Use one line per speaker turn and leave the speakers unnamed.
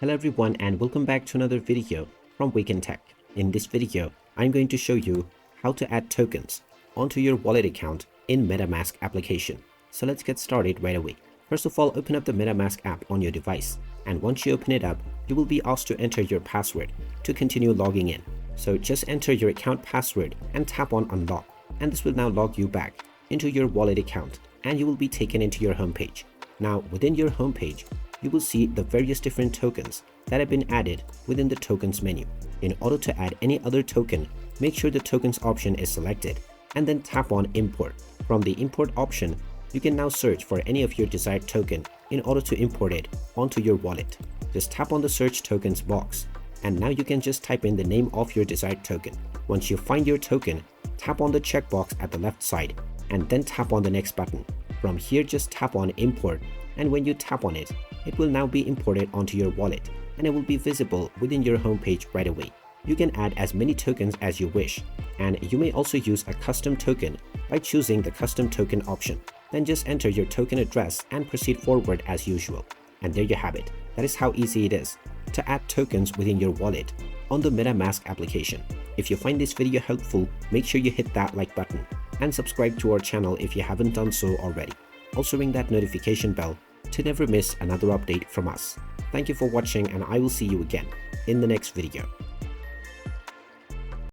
Hello everyone and welcome back to another video from Wake&Tech. In this video, I'm going to show you how to add tokens onto your wallet account in Metamask application. So let's get started right away. First of all, open up the Metamask app on your device, and once you open it up, you will be asked to enter your password to continue logging in. So just enter your account password and tap on unlock, and this will now log you back into your wallet account and you will be taken into your homepage. Now within your homepage, you will see the various different tokens that have been added within the tokens menu. In order to add any other token, make sure the tokens option is selected and then tap on import. From the import option, you can now search for any of your desired token in order to import it onto your wallet. Just tap on the search tokens box, and now you can just type in the name of your desired token. Once you find your token, tap on the checkbox at the left side and then tap on the next button. From here, just tap on import, and when you tap on it, it will now be imported onto your wallet and it will be visible within your homepage right away. You can add as many tokens as you wish, and you may also use a custom token by choosing the custom token option. Then just enter your token address and proceed forward as usual. And there you have it. That is how easy it is to add tokens within your wallet on the Metamask application. If you find this video helpful, make sure you hit that like button and subscribe to our channel if you haven't done so already. Also ring that notification bell to never miss another update from us. Thank you for watching, and I will see you again in the next video.